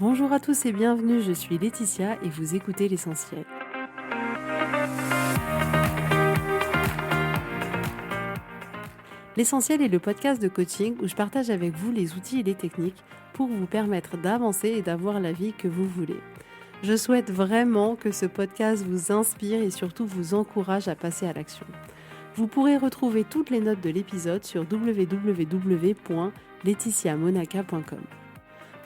Bonjour à tous et bienvenue, je suis Laetitia et vous écoutez l'essentiel. L'essentiel est le podcast de coaching où je partage avec vous les outils et les techniques pour vous permettre d'avancer et d'avoir la vie que vous voulez. Je souhaite vraiment que ce podcast vous inspire et surtout vous encourage à passer à l'action. Vous pourrez retrouver toutes les notes de l'épisode sur www.laetitiamonaca.com.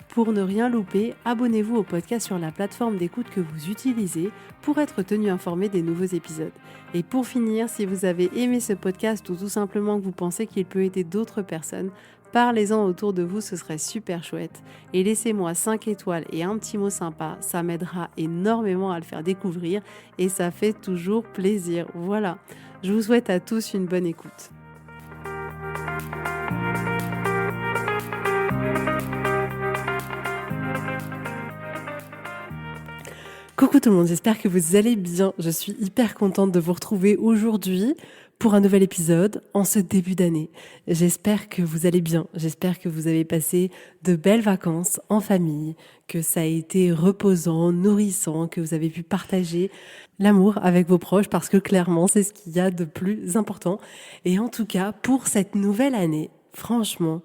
Pour ne rien louper, abonnez-vous au podcast sur la plateforme d'écoute que vous utilisez pour être tenu informé des nouveaux épisodes. Et pour finir, si vous avez aimé ce podcast ou tout simplement que vous pensez qu'il peut aider d'autres personnes, parlez-en autour de vous, ce serait super chouette. Et laissez-moi 5 étoiles et un petit mot sympa, ça m'aidera énormément à le faire découvrir et ça fait toujours plaisir. Voilà, je vous souhaite à tous une bonne écoute. Coucou tout le monde, j'espère que vous allez bien. Je suis hyper contente de vous retrouver aujourd'hui pour un nouvel épisode en ce début d'année. J'espère que vous allez bien, j'espère que vous avez passé de belles vacances en famille, que ça a été reposant, nourrissant, que vous avez pu partager l'amour avec vos proches parce que clairement c'est ce qu'il y a de plus important. Et en tout cas, pour cette nouvelle année, franchement,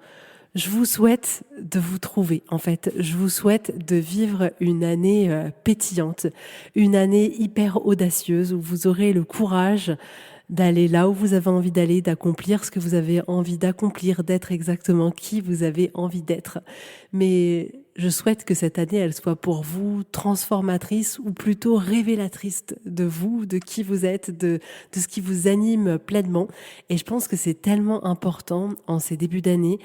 je vous souhaite de vous trouver, en fait. Je vous souhaite de vivre une année pétillante, une année hyper audacieuse où vous aurez le courage d'aller là où vous avez envie d'aller, d'accomplir ce que vous avez envie d'accomplir, d'être exactement qui vous avez envie d'être. Mais je souhaite que cette année, elle soit pour vous transformatrice ou plutôt révélatrice de vous, de qui vous êtes, de ce qui vous anime pleinement. Et je pense que c'est tellement important en ces débuts d'année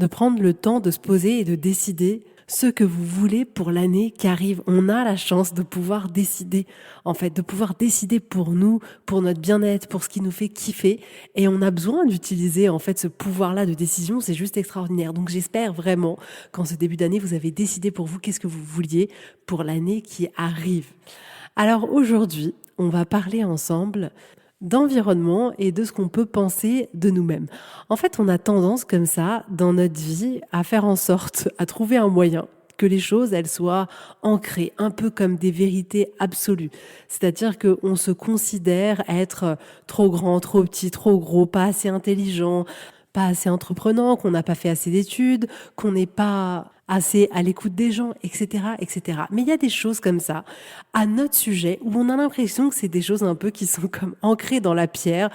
de prendre le temps de se poser et de décider ce que vous voulez pour l'année qui arrive. On a la chance de pouvoir décider, en fait, de pouvoir décider pour nous, pour notre bien-être, pour ce qui nous fait kiffer. Et on a besoin d'utiliser, en fait, ce pouvoir-là de décision. C'est juste extraordinaire. Donc, j'espère vraiment qu'en ce début d'année, vous avez décidé pour vous qu'est-ce que vous vouliez pour l'année qui arrive. Alors, aujourd'hui, on va parler ensemble d'environnement et de ce qu'on peut penser de nous-mêmes. En fait, on a tendance comme ça, dans notre vie, à faire en sorte, à trouver un moyen que les choses, elles soient ancrées, un peu comme des vérités absolues. C'est-à-dire qu'on se considère être trop grand, trop petit, trop gros, pas assez intelligent, pas assez entreprenant, qu'on n'a pas fait assez d'études, qu'on n'est pas assez à l'écoute des gens, etc., etc. Mais il y a des choses comme ça, à notre sujet, où on a l'impression que c'est des choses un peu qui sont comme ancrées dans la pierre.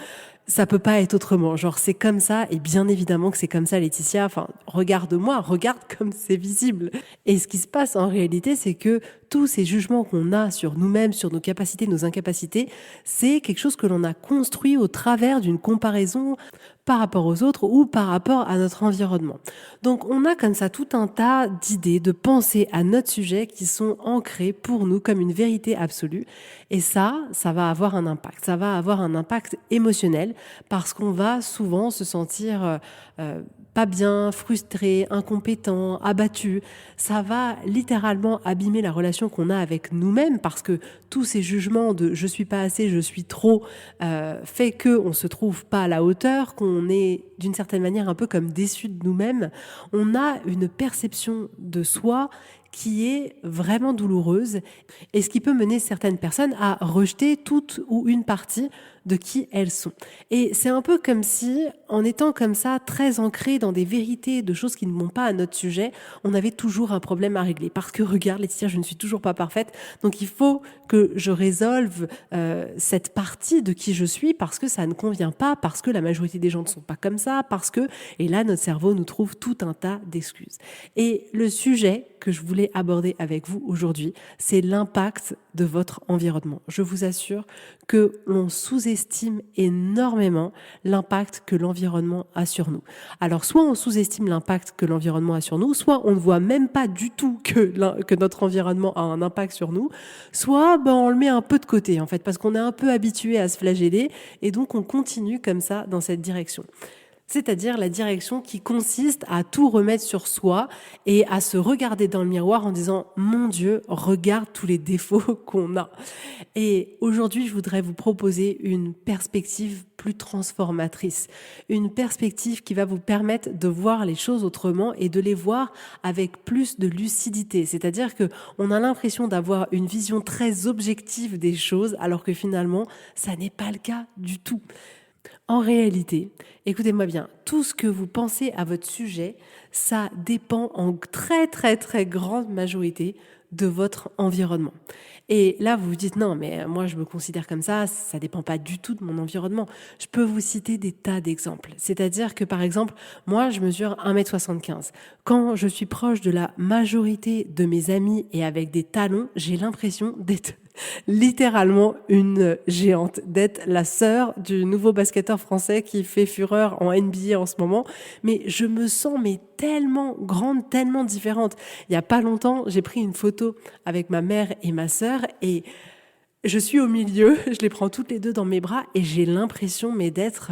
Ça peut pas être autrement. Genre, c'est comme ça, et bien évidemment que c'est comme ça, Laetitia. Enfin, regarde-moi, regarde comme c'est visible. Et ce qui se passe en réalité, c'est que tous ces jugements qu'on a sur nous-mêmes, sur nos capacités, nos incapacités, c'est quelque chose que l'on a construit au travers d'une comparaison par rapport aux autres ou par rapport à notre environnement. Donc, on a comme ça tout un tas d'idées, de pensées à notre sujet qui sont ancrées pour nous comme une vérité absolue. Et ça va avoir un impact. Ça va avoir un impact émotionnel parce qu'on va souvent se sentir pas bien, frustré, incompétent, abattu. Ça va littéralement abîmer la relation qu'on a avec nous-mêmes parce que tous ces jugements de je suis pas assez, je suis trop, fait qu'on se trouve pas à la hauteur, qu'on est d'une certaine manière un peu comme déçu de nous-mêmes. On a une perception de soi qui est vraiment douloureuse et ce qui peut mener certaines personnes à rejeter toute ou une partie de qui elles sont. Et c'est un peu comme si, en étant comme ça, très ancré dans des vérités de choses qui ne vont pas à notre sujet, on avait toujours un problème à régler. Parce que regarde, Laetitia, je ne suis toujours pas parfaite, donc il faut que je résolve cette partie de qui je suis parce que ça ne convient pas, parce que la majorité des gens ne sont pas comme ça, parce que... Et là, notre cerveau nous trouve tout un tas d'excuses. Et le sujet que je voulais aborder avec vous aujourd'hui, c'est l'impact de votre environnement. Je vous assure que l'on sous-estime énormément l'impact que l'environnement a sur nous. Alors, soit on sous-estime l'impact que l'environnement a sur nous, soit on ne voit même pas du tout que notre environnement a un impact sur nous, soit on le met un peu de côté, en fait, parce qu'on est un peu habitué à se flageller, et donc on continue comme ça dans cette direction. c'est-à-dire la direction qui consiste à tout remettre sur soi et à se regarder dans le miroir en disant « Mon Dieu, regarde tous les défauts qu'on a ». Et aujourd'hui, je voudrais vous proposer une perspective plus transformatrice, une perspective qui va vous permettre de voir les choses autrement et de les voir avec plus de lucidité. C'est-à-dire que on a l'impression d'avoir une vision très objective des choses, alors que finalement, ça n'est pas le cas du tout. En réalité, écoutez-moi bien, tout ce que vous pensez à votre sujet, ça dépend en très très très grande majorité de votre environnement. Et là, vous vous dites, non, mais moi, je me considère comme ça dépend pas du tout de mon environnement. Je peux vous citer des tas d'exemples. C'est-à-dire que, par exemple, moi, je mesure 1m75. Quand je suis proche de la majorité de mes amis et avec des talons, j'ai l'impression d'être littéralement une géante, d'être la sœur du nouveau basketteur français qui fait fureur en NBA en ce moment. Mais je me sens tellement grande, tellement différente. Il y a pas longtemps, j'ai pris une photo avec ma mère et ma sœur et je suis au milieu, je les prends toutes les deux dans mes bras et j'ai l'impression d'être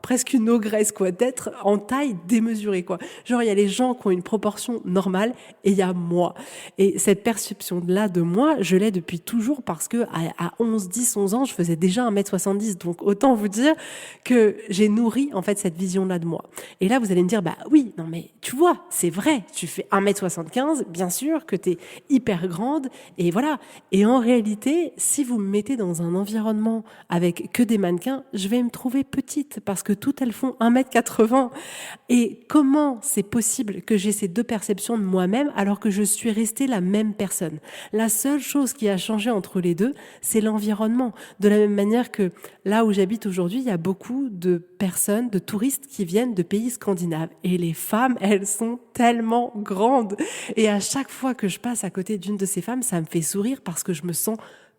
presque une ogresse, quoi, d'être en taille démesurée, quoi. Genre, il y a les gens qui ont une proportion normale et il y a moi. Et cette perception-là de moi, je l'ai depuis toujours parce que à 11, 10, 11 ans, je faisais déjà 1m70. Donc, autant vous dire que j'ai nourri, en fait, cette vision-là de moi. Et là, vous allez me dire, bah oui, non, mais tu vois, c'est vrai, tu fais 1m75, bien sûr que t'es hyper grande et voilà. Et en réalité, si vous me mettez dans un environnement avec que des mannequins, je vais me trouver petite parce que toutes elles font 1m80. Et comment c'est possible que j'ai ces deux perceptions de moi-même alors que je suis restée la même personne? La seule chose qui a changé entre les deux, c'est l'environnement. De la même manière que là où j'habite aujourd'hui, il y a beaucoup de personnes, de touristes qui viennent de pays scandinaves. Et les femmes, elles sont tellement grandes. Et à chaque fois que je passe à côté d'une de ces femmes, ça me fait sourire parce que je me sens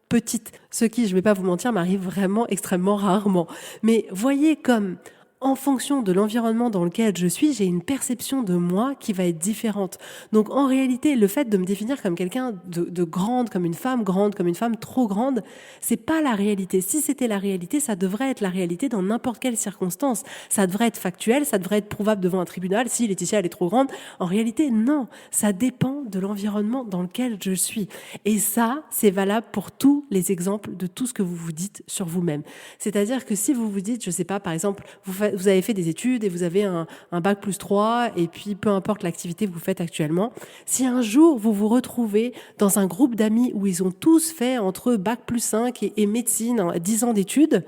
petite, ce qui, je vais pas vous mentir, m'arrive vraiment extrêmement rarement. Mais voyez comme, en fonction de l'environnement dans lequel je suis, j'ai une perception de moi qui va être différente. Donc en réalité, le fait de me définir comme quelqu'un de grande, comme une femme trop grande, c'est pas la réalité. Si c'était la réalité, ça devrait être la réalité dans n'importe quelle circonstance. Ça devrait être factuel, ça devrait être prouvable devant un tribunal. Si Laetitia, elle est trop grande, en réalité, non. Ça dépend de l'environnement dans lequel je suis. Et ça, c'est valable pour tous les exemples de tout ce que vous vous dites sur vous-même. C'est-à-dire que si vous vous dites, je sais pas, par exemple, vous avez fait des études et vous avez un bac plus 3 et puis peu importe l'activité que vous faites actuellement, si un jour vous vous retrouvez dans un groupe d'amis où ils ont tous fait entre bac plus 5 et médecine, 10 ans d'études,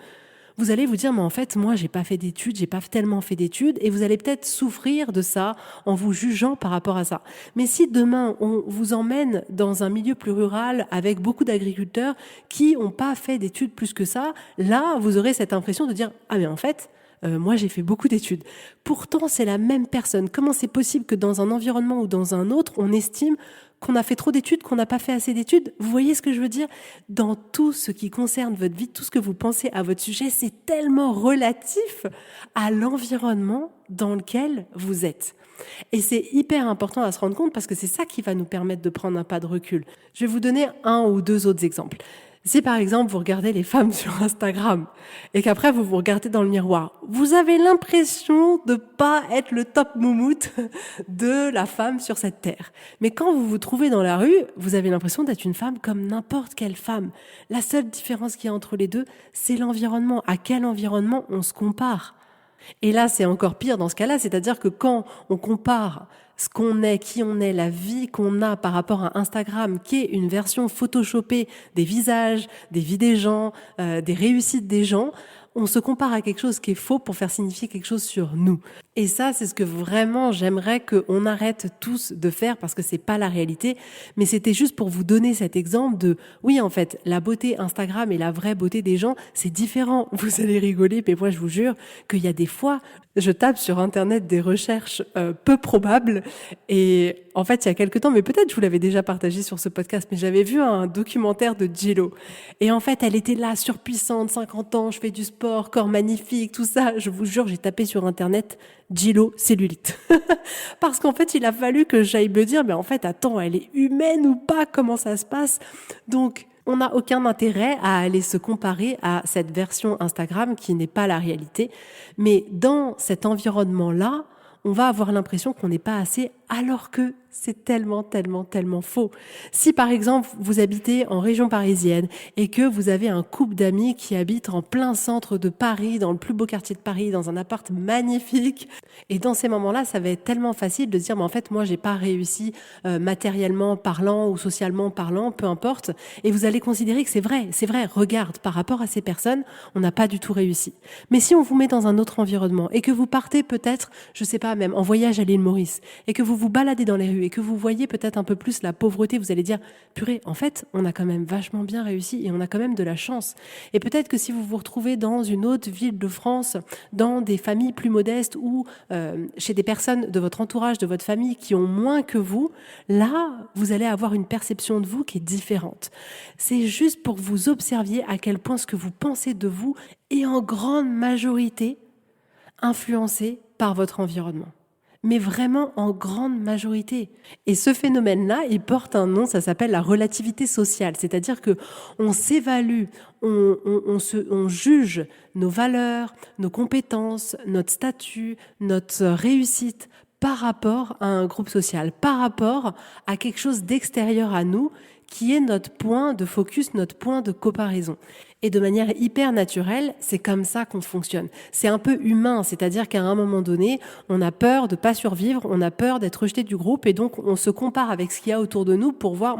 vous allez vous dire, mais en fait, moi, j'ai pas fait d'études, j'ai pas tellement fait d'études, et vous allez peut-être souffrir de ça en vous jugeant par rapport à ça. Mais si demain, on vous emmène dans un milieu plus rural avec beaucoup d'agriculteurs qui ont pas fait d'études plus que ça, là, vous aurez cette impression de dire, ah mais en fait, moi, j'ai fait beaucoup d'études. Pourtant, c'est la même personne. Comment c'est possible que dans un environnement ou dans un autre, on estime qu'on a fait trop d'études, qu'on n'a pas fait assez d'études? Vous voyez ce que je veux dire? Dans tout ce qui concerne votre vie, tout ce que vous pensez à votre sujet, c'est tellement relatif à l'environnement dans lequel vous êtes. Et c'est hyper important à se rendre compte parce que c'est ça qui va nous permettre de prendre un pas de recul. Je vais vous donner un ou deux autres exemples. Si par exemple vous regardez les femmes sur Instagram et qu'après vous vous regardez dans le miroir, vous avez l'impression de pas être le top moumoute de la femme sur cette terre. Mais quand vous vous trouvez dans la rue, vous avez l'impression d'être une femme comme n'importe quelle femme. La seule différence qu'il y a entre les deux, c'est l'environnement. À quel environnement on se compare ? Et là, c'est encore pire dans ce cas-là, c'est-à-dire que quand on compare ce qu'on est, qui on est, la vie qu'on a par rapport à Instagram, qui est une version photoshopée des visages, des vies des gens, des réussites des gens, on se compare à quelque chose qui est faux pour faire signifier quelque chose sur nous. Et ça, c'est ce que vraiment j'aimerais qu'on arrête tous de faire parce que c'est pas la réalité. Mais c'était juste pour vous donner cet exemple de, oui, en fait, la beauté Instagram et la vraie beauté des gens, c'est différent. Vous allez rigoler, mais moi, je vous jure qu'il y a des fois, je tape sur Internet des recherches peu probables et en fait, il y a quelque temps, mais peut-être je vous l'avais déjà partagé sur ce podcast, mais j'avais vu un documentaire de J-Lo. Et en fait, elle était là, surpuissante, 50 ans, je fais du sport, corps magnifique, tout ça. Je vous jure, j'ai tapé sur Internet J-Lo cellulite. Parce qu'en fait, il a fallu que j'aille me dire, mais en fait, attends, elle est humaine ou pas? Comment ça se passe? Donc, On n'a aucun intérêt à aller se comparer à cette version Instagram qui n'est pas la réalité. Mais dans cet environnement-là, on va avoir l'impression qu'on n'est pas assez, alors que c'est tellement, tellement, tellement faux. Si par exemple, vous habitez en région parisienne et que vous avez un couple d'amis qui habitent en plein centre de Paris, dans le plus beau quartier de Paris, dans un appart magnifique, et dans ces moments-là, ça va être tellement facile de se dire, mais en fait, moi, j'ai pas réussi matériellement parlant ou socialement parlant, peu importe. Et vous allez considérer que c'est vrai, regarde, par rapport à ces personnes, on n'a pas du tout réussi. Mais si on vous met dans un autre environnement et que vous partez peut-être, je sais pas, même en voyage à l'île Maurice, et que vous vous baladez dans les rues et que vous voyez peut-être un peu plus la pauvreté, vous allez dire, purée, en fait, on a quand même vachement bien réussi et on a quand même de la chance. Et peut-être que si vous vous retrouvez dans une autre ville de France, dans des familles plus modestes ou chez des personnes de votre entourage, de votre famille qui ont moins que vous, là, vous allez avoir une perception de vous qui est différente. C'est juste pour que vous observiez à quel point ce que vous pensez de vous est en grande majorité influencé par votre environnement. Mais vraiment en grande majorité. Et ce phénomène-là, il porte un nom, ça s'appelle la relativité sociale. C'est-à-dire que on s'évalue, on juge nos valeurs, nos compétences, notre statut, notre réussite par rapport à un groupe social, par rapport à quelque chose d'extérieur à nous qui est notre point de focus, notre point de comparaison. Et de manière hyper naturelle, c'est comme ça qu'on fonctionne. C'est un peu humain, c'est-à-dire qu'à un moment donné, on a peur de pas survivre, on a peur d'être rejeté du groupe et donc on se compare avec ce qu'il y a autour de nous pour voir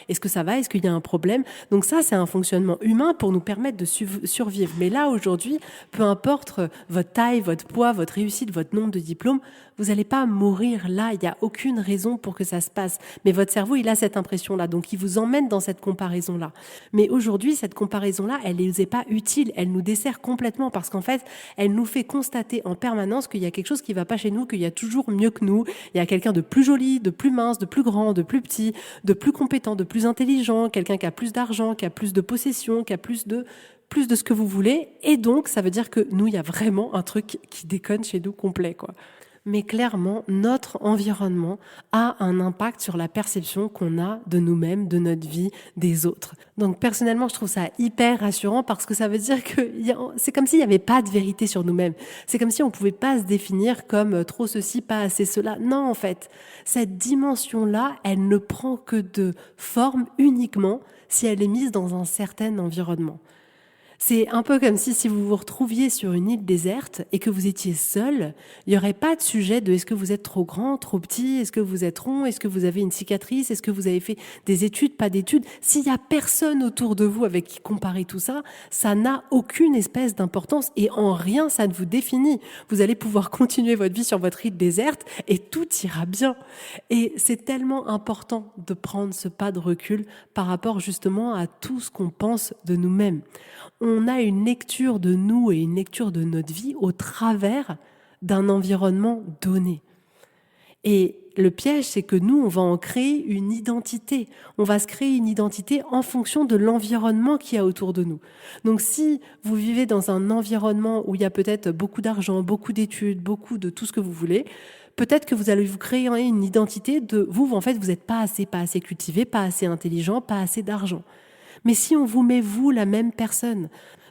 est-ce que ça va, est-ce qu'il y a un problème. Donc ça, c'est un fonctionnement humain pour nous permettre de survivre. Mais là, aujourd'hui, peu importe votre taille, votre poids, votre réussite, votre nombre de diplômes, vous n'allez pas mourir là, il n'y a aucune raison pour que ça se passe. Mais votre cerveau, il a cette impression-là, donc il vous emmène dans cette comparaison-là. Mais aujourd'hui, cette comparaison-là, elle ne nous est pas utile, elle nous dessert complètement parce qu'en fait, elle nous fait constater en permanence qu'il y a quelque chose qui ne va pas chez nous, qu'il y a toujours mieux que nous, il y a quelqu'un de plus joli, de plus mince, de plus grand, de plus petit, de plus compétent, de plus intelligent, quelqu'un qui a plus d'argent, qui a plus de possessions, qui a plus de ce que vous voulez. Et donc, ça veut dire que nous, il y a vraiment un truc qui déconne chez nous complet, quoi. Mais clairement, notre environnement a un impact sur la perception qu'on a de nous-mêmes, de notre vie, des autres. Donc personnellement, je trouve ça hyper rassurant parce que ça veut dire que c'est comme s'il n'y avait pas de vérité sur nous-mêmes. C'est comme si on ne pouvait pas se définir comme trop ceci, pas assez cela. Non, en fait, cette dimension-là, elle ne prend que de forme uniquement si elle est mise dans un certain environnement. C'est un peu comme si vous vous retrouviez sur une île déserte et que vous étiez seul, il n'y aurait pas de sujet de est-ce que vous êtes trop grand, trop petit, est-ce que vous êtes rond, est-ce que vous avez une cicatrice, est-ce que vous avez fait des études, pas d'études. S'il n'y a personne autour de vous avec qui comparer tout ça, ça n'a aucune espèce d'importance et en rien ça ne vous définit. Vous allez pouvoir continuer votre vie sur votre île déserte et tout ira bien. Et c'est tellement important de prendre ce pas de recul par rapport justement à tout ce qu'on pense de nous-mêmes. On a une lecture de nous et une lecture de notre vie au travers d'un environnement donné. Et le piège, c'est que nous, on va en créer une identité. On va se créer une identité en fonction de l'environnement qu'il y a autour de nous. Donc si vous vivez dans un environnement où il y a peut-être beaucoup d'argent, beaucoup d'études, beaucoup de tout ce que vous voulez, peut-être que vous allez vous créer une identité de vous, en fait, vous n'êtes pas assez cultivé, pas assez intelligent, pas assez d'argent. Mais si on vous met, vous, la même personne,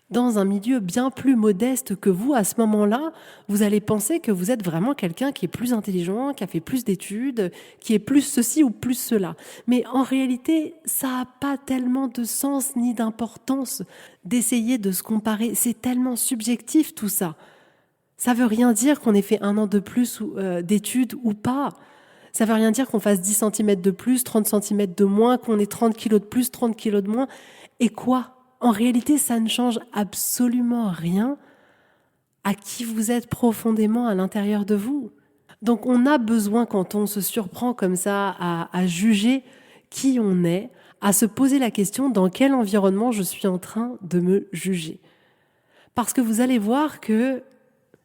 dans un milieu bien plus modeste que vous, à ce moment-là, vous allez penser que vous êtes vraiment quelqu'un qui est plus intelligent, qui a fait plus d'études, qui est plus ceci ou plus cela. Mais en réalité, ça n'a pas tellement de sens ni d'importance d'essayer de se comparer. C'est tellement subjectif tout ça. Ça veut rien dire qu'on ait fait 1 an de plus d'études ou pas. Ça veut rien dire qu'on fasse 10 cm de plus, 30 cm de moins, qu'on ait 30 kilos de plus, 30 kilos de moins. Et quoi ? En réalité, ça ne change absolument rien à qui vous êtes profondément à l'intérieur de vous. Donc on a besoin, quand on se surprend comme ça à juger qui on est, à se poser la question dans quel environnement je suis en train de me juger. Parce que vous allez voir que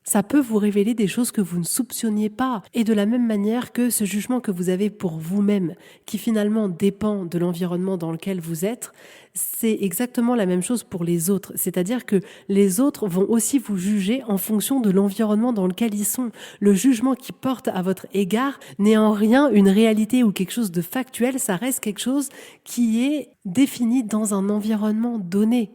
Ça peut vous révéler des choses que vous ne soupçonniez pas. Et de la même manière que ce jugement que vous avez pour vous-même, qui finalement dépend de l'environnement dans lequel vous êtes, c'est exactement la même chose pour les autres. C'est-à-dire que les autres vont aussi vous juger en fonction de l'environnement dans lequel ils sont. Le jugement qu'ils portent à votre égard n'est en rien une réalité ou quelque chose de factuel, ça reste quelque chose qui est défini dans un environnement donné.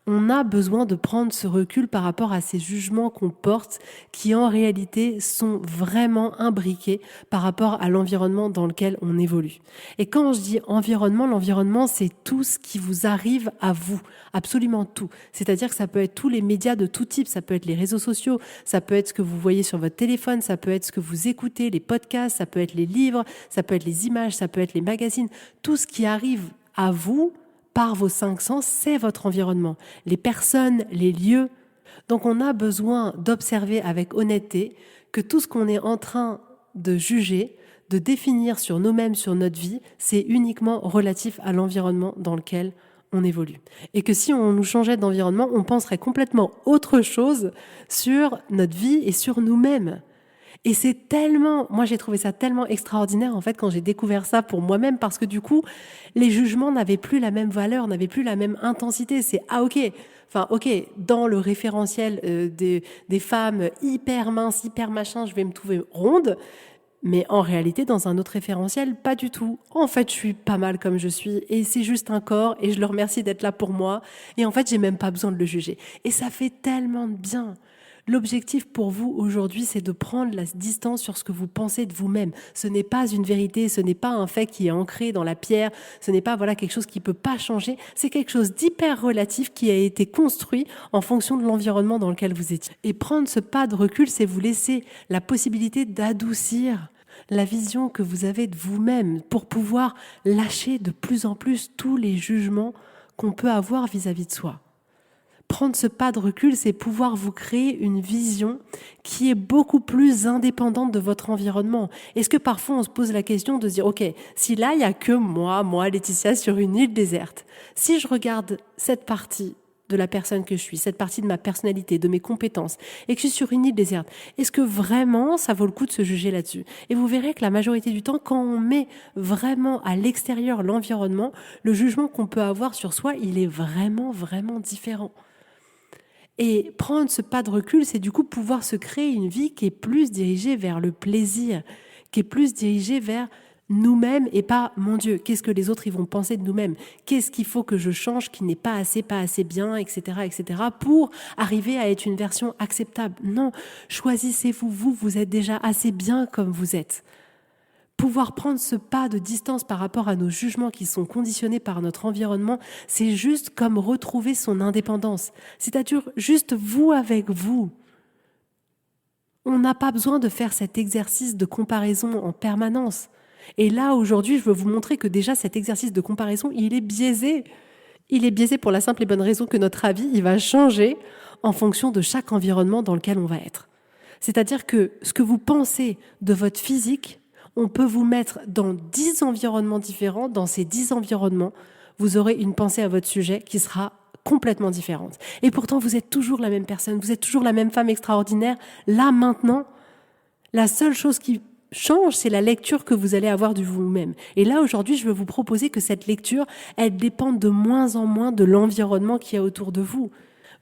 On a besoin de prendre ce recul par rapport à ces jugements qu'on porte qui en réalité sont vraiment imbriqués par rapport à l'environnement dans lequel on évolue. Et quand je dis environnement, l'environnement c'est tout ce qui vous arrive à vous, absolument tout. C'est-à-dire que ça peut être tous les médias de tout type, ça peut être les réseaux sociaux, ça peut être ce que vous voyez sur votre téléphone, ça peut être ce que vous écoutez, les podcasts, ça peut être les livres, ça peut être les images, ça peut être les magazines, tout ce qui arrive à vous par vos 5 sens, c'est votre environnement. Les personnes, les lieux. Donc on a besoin d'observer avec honnêteté que tout ce qu'on est en train de juger, de définir sur nous-mêmes, sur notre vie, c'est uniquement relatif à l'environnement dans lequel on évolue. Et que si on nous changeait d'environnement, on penserait complètement autre chose sur notre vie et sur nous-mêmes. Et c'est tellement, moi j'ai trouvé ça tellement extraordinaire en fait quand j'ai découvert ça pour moi-même parce que du coup, les jugements n'avaient plus la même valeur, n'avaient plus la même intensité. C'est dans le référentiel des femmes hyper minces, hyper machin, je vais me trouver ronde. Mais en réalité, dans un autre référentiel, pas du tout. En fait, je suis pas mal comme je suis et c'est juste un corps et je le remercie d'être là pour moi. Et en fait, j'ai même pas besoin de le juger. Et ça fait tellement de bien. L'objectif pour vous aujourd'hui, c'est de prendre la distance sur ce que vous pensez de vous-même. Ce n'est pas une vérité, ce n'est pas un fait qui est ancré dans la pierre, ce n'est pas quelque chose qui peut pas changer. C'est quelque chose d'hyper relatif qui a été construit en fonction de l'environnement dans lequel vous étiez. Et prendre ce pas de recul, c'est vous laisser la possibilité d'adoucir la vision que vous avez de vous-même pour pouvoir lâcher de plus en plus tous les jugements qu'on peut avoir vis-à-vis de soi. Prendre ce pas de recul, c'est pouvoir vous créer une vision qui est beaucoup plus indépendante de votre environnement. Est-ce que parfois on se pose la question de se dire, ok, si là il n'y a que moi Laetitia, sur une île déserte, si je regarde cette partie de la personne que je suis, cette partie de ma personnalité, de mes compétences, et que je suis sur une île déserte, est-ce que vraiment ça vaut le coup de se juger là-dessus ? Et vous verrez que la majorité du temps, quand on met vraiment à l'extérieur l'environnement, le jugement qu'on peut avoir sur soi, il est vraiment, vraiment différent. Et prendre ce pas de recul, c'est du coup pouvoir se créer une vie qui est plus dirigée vers le plaisir, qui est plus dirigée vers nous-mêmes et pas, mon Dieu, qu'est-ce que les autres ils vont penser de nous-mêmes ? Qu'est-ce qu'il faut que je change qui n'est pas assez bien, etc., pour arriver à être une version acceptable ? Non, choisissez-vous, vous êtes déjà assez bien comme vous êtes. Pouvoir prendre ce pas de distance par rapport à nos jugements qui sont conditionnés par notre environnement, c'est juste comme retrouver son indépendance. C'est-à-dire juste vous avec vous. On n'a pas besoin de faire cet exercice de comparaison en permanence. Et là, aujourd'hui, je veux vous montrer que déjà cet exercice de comparaison, il est biaisé. Il est biaisé pour la simple et bonne raison que notre avis, il va changer en fonction de chaque environnement dans lequel on va être. C'est-à-dire que ce que vous pensez de votre physique, on peut vous mettre dans 10 environnements différents. Dans ces 10 environnements, vous aurez une pensée à votre sujet qui sera complètement différente. Et pourtant, vous êtes toujours la même personne, vous êtes toujours la même femme extraordinaire. Là, maintenant, la seule chose qui change, c'est la lecture que vous allez avoir de vous-même. Et là, aujourd'hui, je veux vous proposer que cette lecture, elle dépende de moins en moins de l'environnement qu'il y a autour de vous.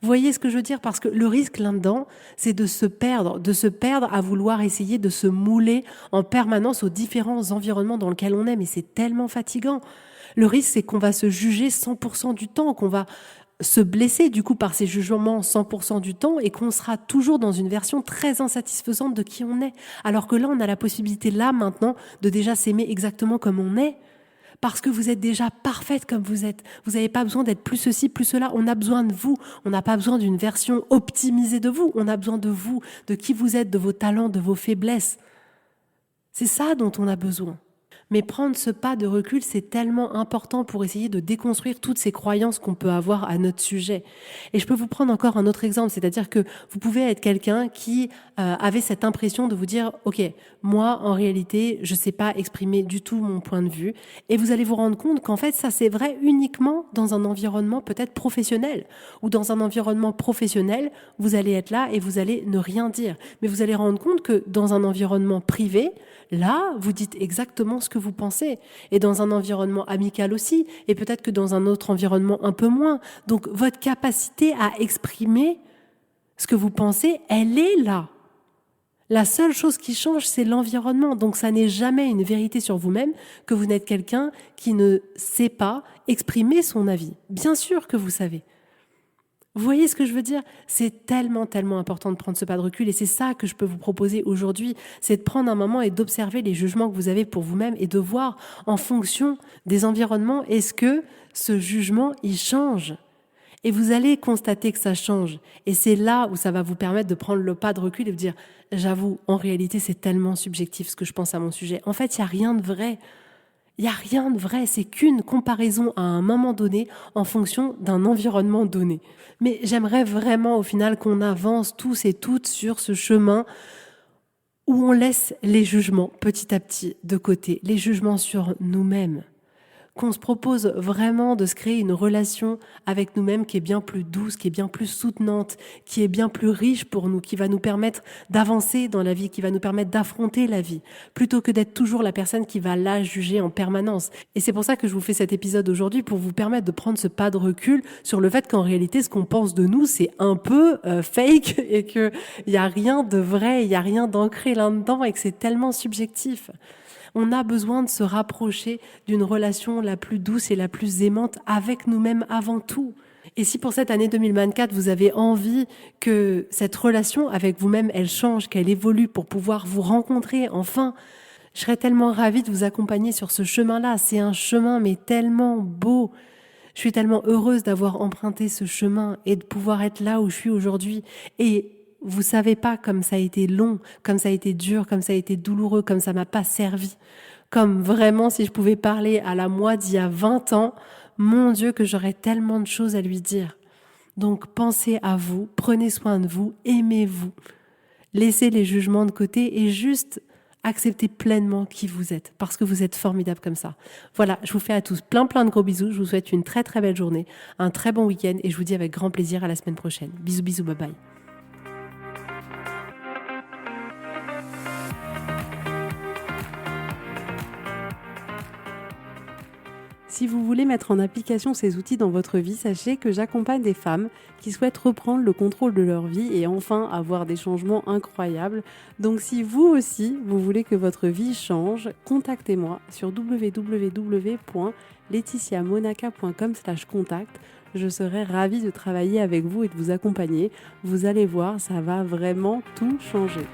Vous voyez ce que je veux dire ? Parce que le risque là-dedans, c'est de se perdre à vouloir essayer de se mouler en permanence aux différents environnements dans lesquels on est. Mais c'est tellement fatigant. Le risque, c'est qu'on va se juger 100% du temps, qu'on va se blesser du coup par ces jugements 100% du temps et qu'on sera toujours dans une version très insatisfaisante de qui on est. Alors que là, on a la possibilité là, maintenant, de déjà s'aimer exactement comme on est. Parce que vous êtes déjà parfaite comme vous êtes. Vous n'avez pas besoin d'être plus ceci, plus cela. On a besoin de vous. On n'a pas besoin d'une version optimisée de vous. On a besoin de vous, de qui vous êtes, de vos talents, de vos faiblesses. C'est ça dont on a besoin. Mais prendre ce pas de recul, c'est tellement important pour essayer de déconstruire toutes ces croyances qu'on peut avoir à notre sujet. Et je peux vous prendre encore un autre exemple, c'est-à-dire que vous pouvez être quelqu'un qui avait cette impression de vous dire, OK, moi, en réalité, je ne sais pas exprimer du tout mon point de vue. Et vous allez vous rendre compte qu'en fait, ça, c'est vrai uniquement dans un environnement peut-être professionnel. Ou dans un environnement professionnel, vous allez être là et vous allez ne rien dire. Mais vous allez rendre compte que dans un environnement privé, là, vous dites exactement ce que vous pensez. Et dans un environnement amical aussi. Et peut-être que dans un autre environnement un peu moins. Donc, votre capacité à exprimer ce que vous pensez, elle est là. La seule chose qui change, c'est l'environnement. Donc, ça n'est jamais une vérité sur vous-même que vous n'êtes quelqu'un qui ne sait pas exprimer son avis. Bien sûr que vous savez. Vous voyez ce que je veux dire? C'est tellement, tellement important de prendre ce pas de recul et c'est ça que je peux vous proposer aujourd'hui, c'est de prendre un moment et d'observer les jugements que vous avez pour vous-même et de voir en fonction des environnements, est-ce que ce jugement, il change? Et vous allez constater que ça change. Et c'est là où ça va vous permettre de prendre le pas de recul et de dire, j'avoue, en réalité, c'est tellement subjectif ce que je pense à mon sujet. En fait, il n'y a rien de vrai. Il n'y a rien de vrai, c'est qu'une comparaison à un moment donné en fonction d'un environnement donné. Mais j'aimerais vraiment au final qu'on avance tous et toutes sur ce chemin où on laisse les jugements petit à petit de côté, les jugements sur nous-mêmes. Qu'on se propose vraiment de se créer une relation avec nous-mêmes qui est bien plus douce, qui est bien plus soutenante, qui est bien plus riche pour nous, qui va nous permettre d'avancer dans la vie, qui va nous permettre d'affronter la vie, plutôt que d'être toujours la personne qui va la juger en permanence. Et c'est pour ça que je vous fais cet épisode aujourd'hui, pour vous permettre de prendre ce pas de recul sur le fait qu'en réalité, ce qu'on pense de nous, c'est un peu fake et qu'il n'y a rien de vrai, il n'y a rien d'ancré là-dedans et que c'est tellement subjectif. On a besoin de se rapprocher d'une relation la plus douce et la plus aimante avec nous-mêmes avant tout. Et si pour cette année 2024, vous avez envie que cette relation avec vous-même, elle change, qu'elle évolue pour pouvoir vous rencontrer enfin, je serais tellement ravie de vous accompagner sur ce chemin-là. C'est un chemin mais tellement beau. Je suis tellement heureuse d'avoir emprunté ce chemin et de pouvoir être là où je suis aujourd'hui. Et vous savez pas comme ça a été long, comme ça a été dur, comme ça a été douloureux, comme ça m'a pas servi. Comme vraiment, si je pouvais parler à la moi d'il y a 20 ans, mon Dieu, que j'aurais tellement de choses à lui dire. Donc pensez à vous, prenez soin de vous, aimez-vous. Laissez les jugements de côté et juste acceptez pleinement qui vous êtes, parce que vous êtes formidable comme ça. Voilà, je vous fais à tous plein de gros bisous, je vous souhaite une très très belle journée, un très bon week-end et je vous dis avec grand plaisir à la semaine prochaine. Bisous, bisous, bye bye. Si vous voulez mettre en application ces outils dans votre vie, sachez que j'accompagne des femmes qui souhaitent reprendre le contrôle de leur vie et enfin avoir des changements incroyables. Donc si vous aussi, vous voulez que votre vie change, contactez-moi sur www.laetitiamonaca.com/contact. Je serai ravie de travailler avec vous et de vous accompagner. Vous allez voir, ça va vraiment tout changer.